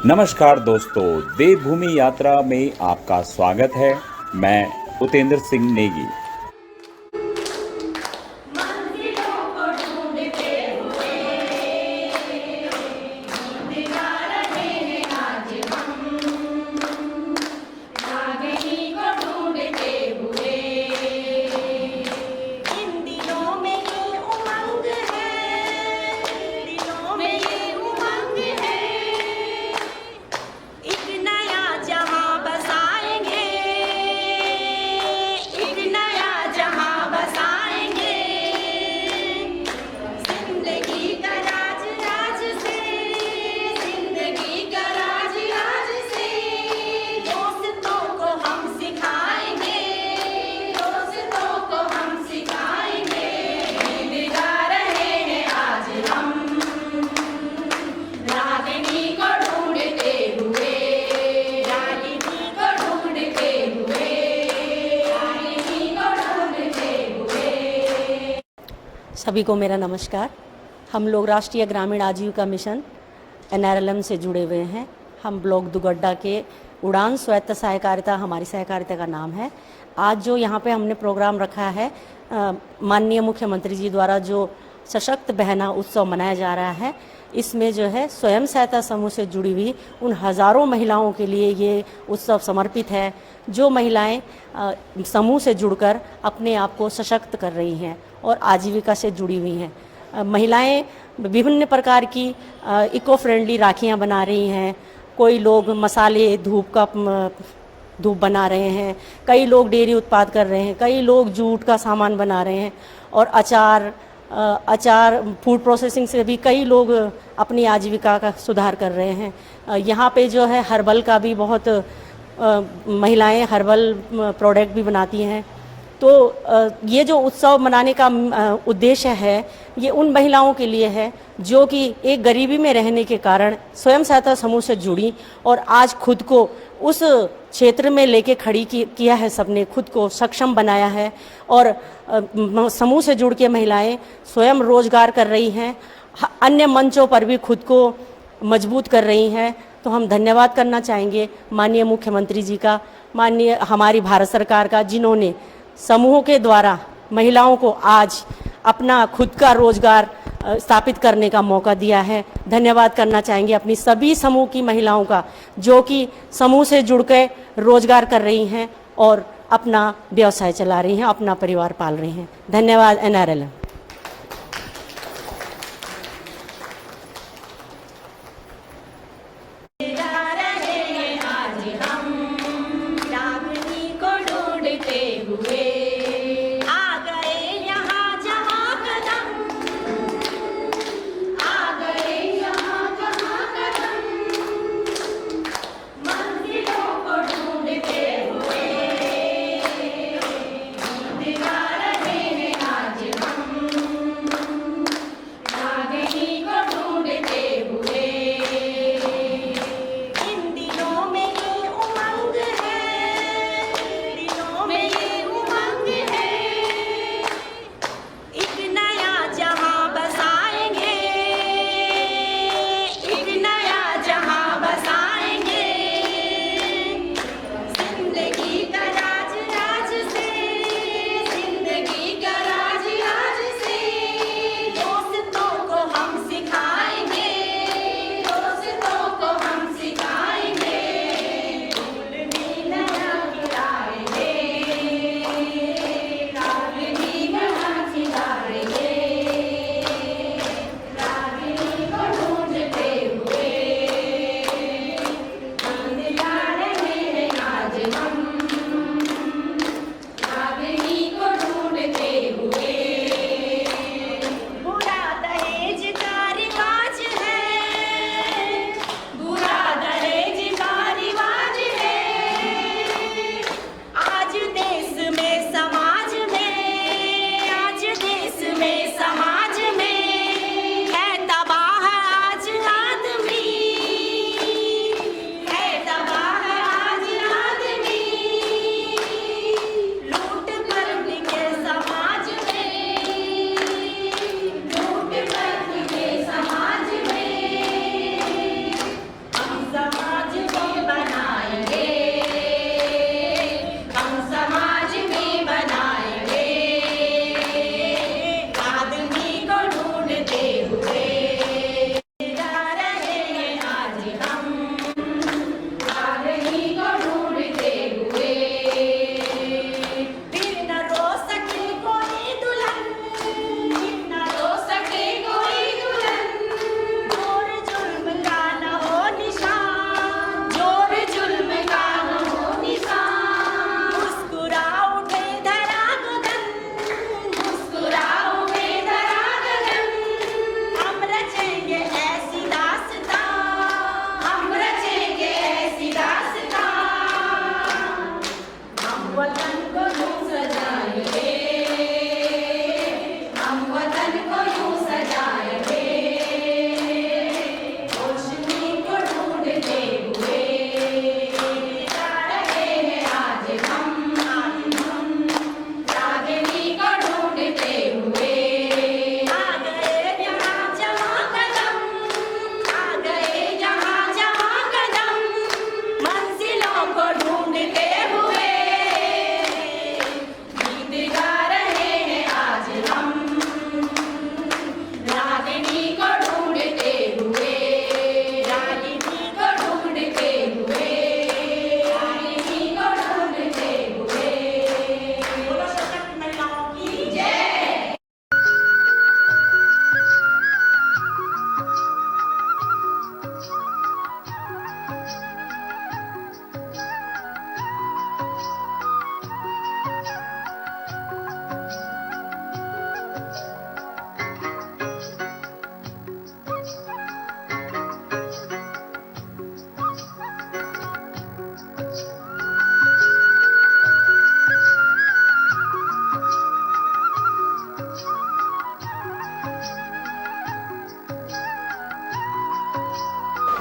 नमस्कार दोस्तों, देवभूमि यात्रा में आपका स्वागत है। मैं उपेंद्र सिंह नेगी। मंजिलों को ढूंढते हुए जा रहे हैं आज हम, रागिनी को ढूंढते हुए। इन दिलों में ये उमंग है, दिलों में ये उमंग है, एक नया जहां बसाएंगे, एक नया जहां बसाएंगे। जिंदगी का राज राज से, जिंदगी का राज राज से, दोस्तों को हम सिखाएंगे, दोस्तों को हम सिखाएंगे। गीत गा रहे हैं आज हम, रागिनी को ढूंढते हुए, रागिनी को ढूंढते हुए, रागिनी को ढूंढते हुए। सभी को मेरा नमस्कार। हम लोग राष्ट्रीय ग्रामीण आजीविका मिशन NRLM से जुड़े हुए हैं। हम ब्लॉक दुगड्डा के उड़ान स्वायत्त सहकारिता हमारी सहकारिता का नाम है। आज जो यहाँ पे हमने प्रोग्राम रखा है, माननीय मुख्यमंत्री जी द्वारा जो सशक्त बहना उत्सव मनाया जा रहा है, इसमें जो है स्वयं सहायता समूह से जुड़ी हुई उन हज़ारों महिलाओं के लिए ये उत्सव समर्पित है, जो महिलाएं समूह से जुड़कर अपने आप को सशक्त कर रही हैं और आजीविका से जुड़ी हुई हैं। महिलाएं विभिन्न प्रकार की इको फ्रेंडली राखियां बना रही हैं। कोई लोग मसाले धूप बना रहे हैं, कई लोग डेयरी उत्पाद कर रहे हैं, कई लोग जूट का सामान बना रहे हैं और अचार फूड प्रोसेसिंग से भी कई लोग अपनी आजीविका का सुधार कर रहे हैं। यहाँ पे जो है हर्बल का भी बहुत महिलाएं हर्बल प्रोडक्ट भी बनाती हैं। तो ये जो उत्सव मनाने का उद्देश्य है, ये उन महिलाओं के लिए है जो कि एक गरीबी में रहने के कारण स्वयं सहायता समूह से जुड़ी और आज खुद को उस क्षेत्र में लेके खड़ी किया है। सबने खुद को सक्षम बनाया है और समूह से जुड़ के महिलाएं स्वयं रोजगार कर रही हैं, अन्य मंचों पर भी खुद को मजबूत कर रही हैं। तो हम धन्यवाद करना चाहेंगे माननीय मुख्यमंत्री जी का, माननीय हमारी भारत सरकार का, जिन्होंने समूहों के द्वारा महिलाओं को आज अपना खुद का रोजगार स्थापित करने का मौका दिया है। धन्यवाद करना चाहेंगे अपनी सभी समूह की महिलाओं का, जो कि समूह से जुड़कर रोजगार कर रही हैं और अपना व्यवसाय चला रही हैं, अपना परिवार पाल रही हैं। धन्यवाद NRLM। जा रहे हैं आज हम, रागिनी को ढूंढते हुए। आ गए यहाँ जहाँ कदम, आ गए यहाँ जहाँ कदम, मंजिलों को ढूंढते हुए। गीत गा रहे हैं आज हम,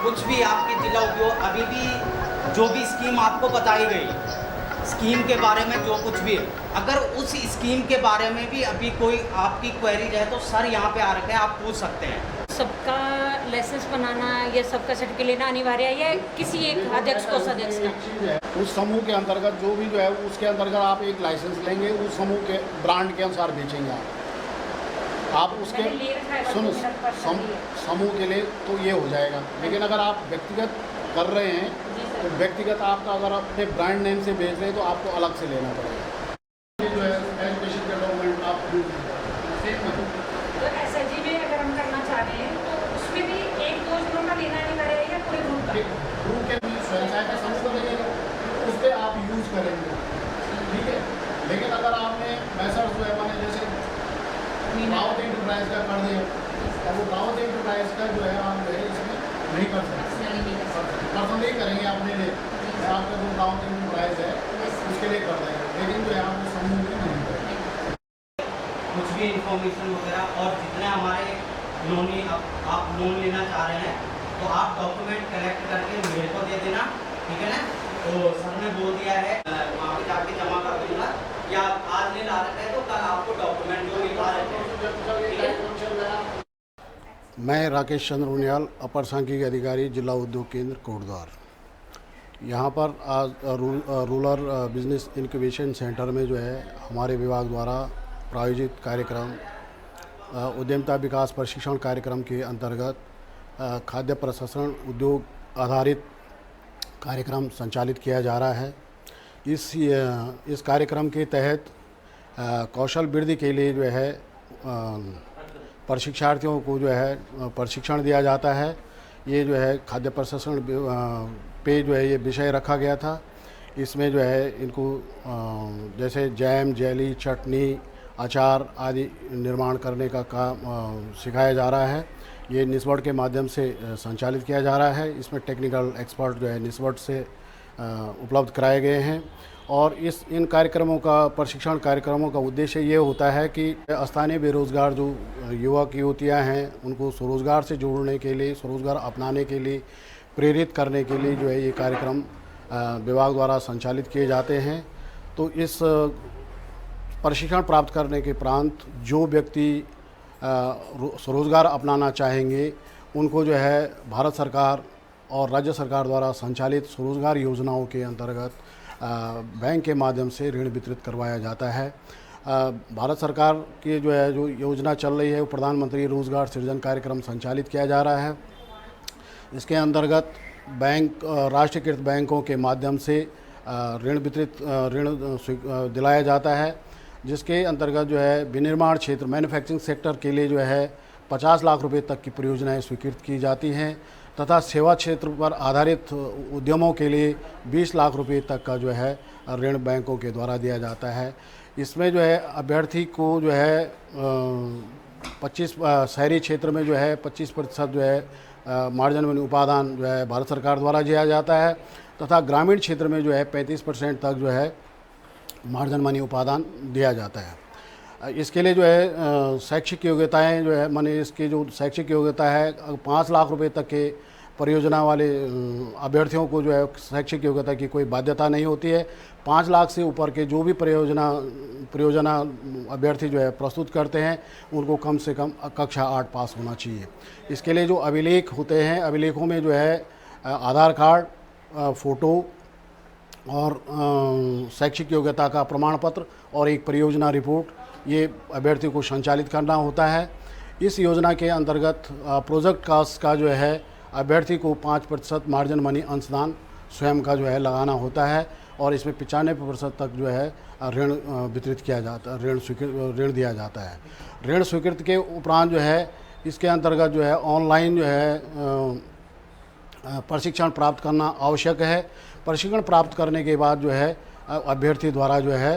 कुछ भी आपकी जिला उद्योग अभी भी जो भी स्कीम आपको बताई गई, स्कीम के बारे में जो कुछ भी है, अगर उस स्कीम के बारे में भी अभी कोई आपकी क्वेरी है तो सर यहाँ पे आ रखे हैं, आप पूछ सकते हैं। सबका लाइसेंस बनाना या सबका सर्टिफिकेट लेना अनिवार्य है या किसी एक अध्यक्ष को सदस्य का? चीज़ है उस समूह के अंतर्गत जो भी जो है उसके अंतर्गत आप एक लाइसेंस लेंगे, उस समूह के ब्रांड के अनुसार बेचेंगे आप उसके मैंने ले रखा है, सुनो मेरा पर्सनल है। समूह के लिए तो ये हो जाएगा, लेकिन अगर आप व्यक्तिगत कर रहे हैं तो व्यक्तिगत आपका अगर अपने ब्रांड नेम से बेच रहे हैं तो आपको अलग से लेना पड़ेगा। ये जो है एजुकेशन के डॉक्यूमेंट आप तो एसएलजी में अगर हम करना चाह रहे हैं तो उसमें भी एक दो जनों का लेना अनिवार्य है या पूरे ग्रुप का? ग्रुप के भी स्वयं का समूह का लगेगा, उस पर आप यूज करेंगे, ठीक है। लेकिन अगर आपने मैसर्स जो है मैंने जैसे रावत एंटरप्राइज का कर दिया, अब वो रावत एंटरप्राइज का जो है आप जो है इसमें नहीं कर सकते, पर्सनली करेंगे अपने लिए, आपका जो रावत एंटरप्राइज है उसके लिए कर देंगे, लेकिन जो है आप वो समूह में नहीं करेंगे। कुछ भी इंफॉर्मेशन वगैरह और जितने हमारे लोनी आप लोन लेना चाह रहे हैं तो आप डॉक्यूमेंट कलेक्ट करके मेरे को दे देना, ठीक है ना। तो सर ने बोल दिया है वहाँ पे जाके जमा कर दूंगा, या आज ले ला रहे हैं तो कल आपको डॉक्यूमेंट जो लिखा रहते हैं। मैं राकेश चंद्र उनियाल, अपर सांख्यिकी अधिकारी, जिला उद्योग केंद्र कोटद्वार। यहाँ पर आज रूरल बिजनेस इंक्यूबेशन सेंटर में जो है हमारे विभाग द्वारा प्रायोजित कार्यक्रम उद्यमिता विकास प्रशिक्षण कार्यक्रम के अंतर्गत खाद्य प्रसंस्करण उद्योग आधारित कार्यक्रम संचालित किया जा रहा है। इस कार्यक्रम के तहत कौशल वृद्धि के लिए जो है प्रशिक्षार्थियों को जो है प्रशिक्षण दिया जाता है। ये जो है खाद्य प्रसंस्करण पे जो है ये विषय रखा गया था। इसमें जो है इनको जैसे जैम, जेली, चटनी, अचार आदि निर्माण करने का काम सिखाया जा रहा है। ये निस्बट के माध्यम से संचालित किया जा रहा है। इसमें टेक्निकल एक्सपर्ट जो है निस्बट से उपलब्ध कराए गए हैं। और इन कार्यक्रमों का प्रशिक्षण कार्यक्रमों का उद्देश्य ये होता है कि स्थानीय बेरोज़गार जो युवक युवतियाँ हैं उनको स्वरोज़गार से जोड़ने के लिए, स्वरोज़गार अपनाने के लिए प्रेरित करने के लिए जो है ये कार्यक्रम विभाग द्वारा संचालित किए जाते हैं। तो इस प्रशिक्षण प्राप्त करने के उपरांत जो व्यक्ति स्वरोज़गार अपनाना चाहेंगे उनको जो है भारत सरकार और राज्य सरकार द्वारा संचालित स्वरोज़गार योजनाओं के अंतर्गत बैंक के माध्यम से ऋण वितरित करवाया जाता है। भारत सरकार की जो योजना चल रही है वो प्रधानमंत्री रोज़गार सृजन कार्यक्रम संचालित किया जा रहा है। इसके अंतर्गत बैंक राष्ट्रीयकृत बैंकों के माध्यम से ऋण दिलाया जाता है, जिसके अंतर्गत जो है विनिर्माण क्षेत्र मैन्युफैक्चरिंग सेक्टर के लिए जो है 50 लाख रुपए तक की परियोजनाएं स्वीकृत की जाती हैं तथा सेवा क्षेत्र पर आधारित उद्यमों के लिए 20 लाख रुपए तक का जो है ऋण बैंकों के द्वारा दिया जाता है। इसमें जो है अभ्यर्थी को जो है 25 शहरी क्षेत्र में जो है 25% जो है मार्जिन मनी उपादान जो है भारत सरकार द्वारा दिया जाता है तथा ग्रामीण क्षेत्र में जो है 35% तक जो है मार्जिन मनी उपादान दिया जाता है। इसके लिए जो है शैक्षिक योग्यताएं जो है माने इसकी जो शैक्षिक योग्यता है 5 लाख रुपए तक के परियोजना वाले अभ्यर्थियों को जो है शैक्षिक योग्यता की कोई बाध्यता नहीं होती है। 5 लाख से ऊपर के जो भी परियोजना अभ्यर्थी जो है प्रस्तुत करते हैं उनको कम से कम कक्षा 8 पास होना चाहिए। इसके लिए जो अभिलेख होते हैं, अभिलेखों में जो है आधार कार्ड, फ़ोटो और शैक्षिक योग्यता का प्रमाण पत्र और एक परियोजना रिपोर्ट ये अभ्यर्थी को संचालित करना होता है। इस योजना के अंतर्गत प्रोजेक्ट कास्ट का जो है अभ्यर्थी को 5% मार्जिन मनी अंशदान स्वयं का जो है लगाना होता है और इसमें 95% तक जो है ऋण वितरित किया जाता है, ऋण दिया जाता है। ऋण स्वीकृत के उपरांत जो है इसके अंतर्गत जो है ऑनलाइन जो है प्रशिक्षण प्राप्त करना आवश्यक है। प्रशिक्षण प्राप्त करने के बाद जो है अभ्यर्थी द्वारा जो है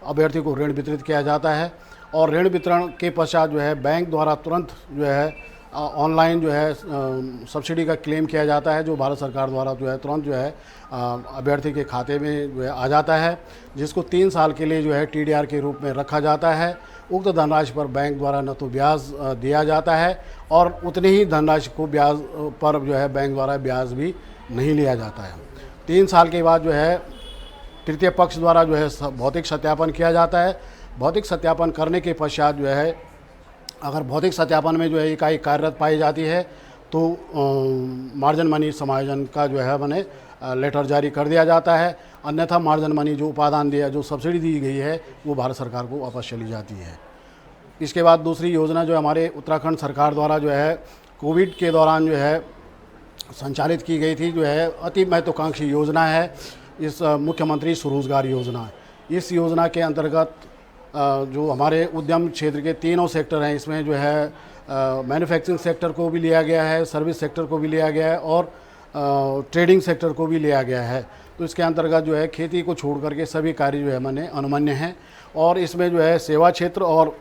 अभ्यर्थी को ऋण वितरित किया जाता है और ऋण वितरण के पश्चात जो है बैंक द्वारा तुरंत जो है ऑनलाइन जो है सब्सिडी का क्लेम किया जाता है, जो भारत सरकार द्वारा जो है तुरंत जो है अभ्यर्थी के खाते में जो है आ जाता है, जिसको 3 साल के लिए जो है TDR के रूप में रखा जाता है उक्त धनराशि पर बैंक द्वारा न तो ब्याज दिया जाता है और उतनी ही धनराशि को ब्याज पर जो है बैंक द्वारा ब्याज भी नहीं लिया जाता है। 3 साल के बाद जो है तृतीय पक्ष द्वारा जो है भौतिक सत्यापन किया जाता है। भौतिक सत्यापन करने के पश्चात जो है अगर भौतिक सत्यापन में जो है इकाई कार्यरत पाई जाती है तो मार्जिन मनी समायोजन का जो है मैंने लेटर जारी कर दिया जाता है, अन्यथा मार्जिन मनी जो उपादान दिया जो सब्सिडी दी गई है वो भारत सरकार को वापस चली जाती है। इसके बाद दूसरी योजना जो हमारे उत्तराखंड सरकार द्वारा जो है कोविड के दौरान जो है संचालित की गई थी, जो है अति महत्वाकांक्षी योजना है इस मुख्यमंत्री स्वरोजगार योजना। इस योजना के अंतर्गत जो हमारे उद्यम क्षेत्र के तीनों सेक्टर हैं, इसमें जो है मैन्युफैक्चरिंग सेक्टर को भी लिया गया है, सर्विस सेक्टर को भी लिया गया है और ट्रेडिंग सेक्टर को भी लिया गया है। तो इसके अंतर्गत जो है खेती को छोड़ करके सभी कार्य जो है माने अनुमन्य हैं और इसमें जो है सेवा क्षेत्र और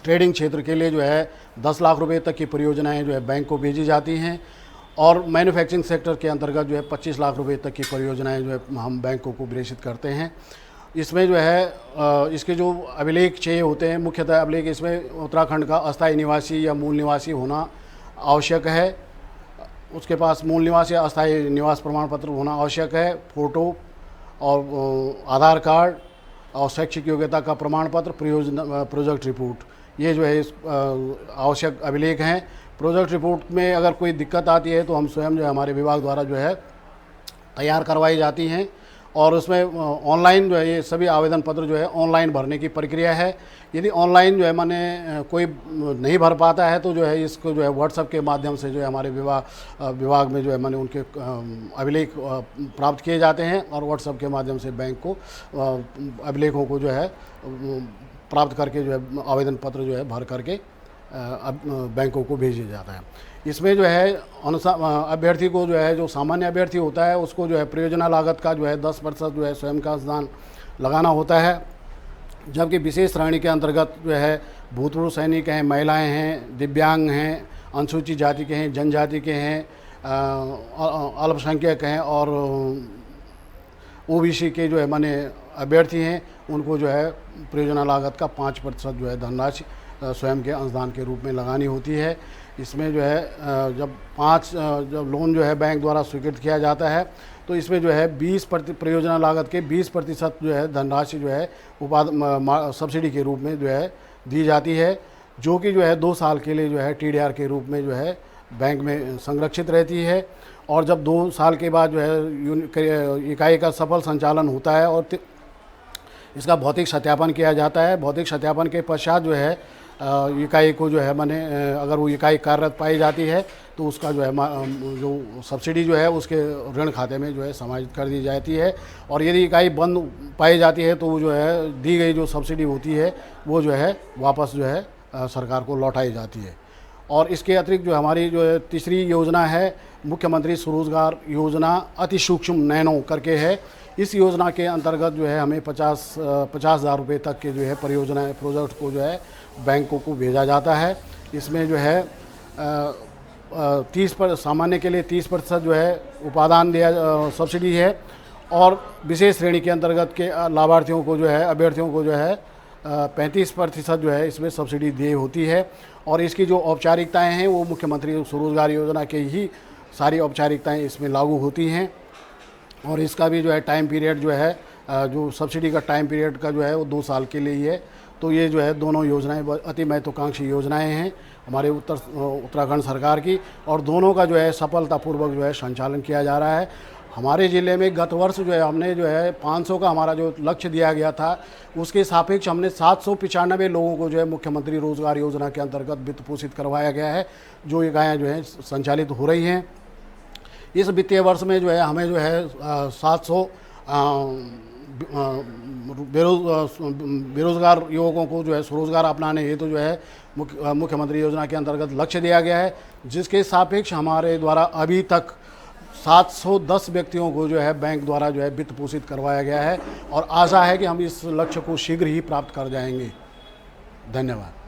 ट्रेडिंग क्षेत्र के लिए जो है 10 लाख रुपए तक की परियोजनाएं जो है बैंक को भेजी जाती हैं और मैन्युफैक्चरिंग सेक्टर के अंतर्गत जो है 25 लाख रुपए तक की परियोजनाएं जो है हम बैंकों को प्रेषित करते हैं। इसमें जो है इसके जो अभिलेख चाहिए होते हैं, मुख्यतः अभिलेख इसमें उत्तराखंड का अस्थायी निवासी या मूल निवासी होना आवश्यक है, उसके पास मूल निवासी या अस्थायी निवास प्रमाण पत्र होना आवश्यक है, फ़ोटो और आधार कार्ड और शैक्षिक योग्यता का प्रमाण पत्र, प्रोजेक्ट रिपोर्ट, ये जो है इस आवश्यक अभिलेख हैं। प्रोजेक्ट रिपोर्ट में अगर कोई दिक्कत आती है तो हम स्वयं जो है हमारे विभाग द्वारा जो है तैयार करवाई जाती हैं और उसमें ऑनलाइन जो है ये सभी आवेदन पत्र जो है ऑनलाइन भरने की प्रक्रिया है। यदि ऑनलाइन जो है माने कोई नहीं भर पाता है तो जो है इसको जो है व्हाट्सएप के माध्यम से जो है हमारे विभाग में जो है माने उनके अभिलेख प्राप्त किए जाते हैं और व्हाट्सएप के माध्यम से बैंक को अभिलेखों को जो है प्राप्त करके जो है आवेदन पत्र जो है भर करके बैंकों को भेजा जाता है। इसमें जो है अभ्यर्थी को जो है जो सामान्य अभ्यर्थी होता है उसको जो है परियोजना लागत का जो है 10% जो है स्वयं का अनुदान लगाना होता है, जबकि विशेष श्रेणी के अंतर्गत जो है भूतपूर्व सैनिक हैं, महिलाएं हैं, दिव्यांग हैं, अनुसूचित जाति के हैं, जनजाति के हैं, अल्पसंख्यक हैं और ओबीसी के जो है माने अभ्यर्थी हैं, उनको जो है परियोजना लागत का 5% जो है धनराशि स्वयं के अनुदान के रूप में लगानी होती है। इसमें जो है जब लोन जो है बैंक द्वारा स्वीकृत किया जाता है तो इसमें जो है 20% परियोजना लागत के 20% जो है धनराशि जो है सब्सिडी के रूप में जो है दी जाती है, जो कि जो है 2 साल के लिए जो है TDR के रूप में जो है बैंक में संरक्षित रहती है। और जब 2 साल के बाद जो है इकाई का सफल संचालन होता है और इसका भौतिक सत्यापन किया जाता है, भौतिक सत्यापन के पश्चात जो है इकाई को जो है माने अगर वो इकाई कार्यरत पाई जाती है तो उसका जो है जो सब्सिडी जो है उसके ऋण खाते में जो है समाहित कर दी जाती है और यदि इकाई बंद पाई जाती है तो वो जो है दी गई जो सब्सिडी होती है वो जो है वापस जो है सरकार को लौटाई जाती है। और इसके अतिरिक्त जो हमारी जो है तीसरी योजना है मुख्यमंत्री स्वरोजगार योजना अति सूक्ष्म नैनो करके है। इस योजना के अंतर्गत जो है हमें 50,000 रुपये तक के जो है परियोजना प्रोजेक्ट को जो है बैंकों को भेजा जाता है। इसमें जो है 30% सामान्य के लिए 30% जो है उपादान दिया सब्सिडी है और विशेष श्रेणी के अंतर्गत के लाभार्थियों को जो है अभ्यर्थियों को जो है 35% जो है इसमें सब्सिडी दी होती है। और इसकी जो औपचारिकताएं हैं वो मुख्यमंत्री स्वरोजगार योजना के ही सारी औपचारिकताएं इसमें लागू होती हैं और इसका भी जो है टाइम पीरियड जो है जो सब्सिडी का टाइम पीरियड का जो है वो 2 साल के लिए ही है। तो ये जो है दोनों योजनाएं अति महत्वाकांक्षी योजनाएं हैं हमारे उत्तराखंड सरकार की और दोनों का जो है सफलतापूर्वक जो है संचालन किया जा रहा है। हमारे ज़िले में गत वर्ष जो है हमने जो है 500 का हमारा जो लक्ष्य दिया गया था उसके सापेक्ष हमने 795 लोगों को जो है मुख्यमंत्री रोजगार योजना के अंतर्गत वित्त पोषित करवाया गया है, जो इकाइयाँ जो है संचालित हो रही हैं। इस वित्तीय वर्ष में जो है हमें जो है 700 बेरोजगार युवकों को जो है स्वरोजगार अपनाने हेतु जो है मुख्यमंत्री योजना के अंतर्गत लक्ष्य दिया गया है, जिसके सापेक्ष हमारे द्वारा अभी तक 710 व्यक्तियों को जो है बैंक द्वारा जो है वित्त पोषित करवाया गया है और आशा है कि हम इस लक्ष्य को शीघ्र ही प्राप्त कर जाएंगे। धन्यवाद।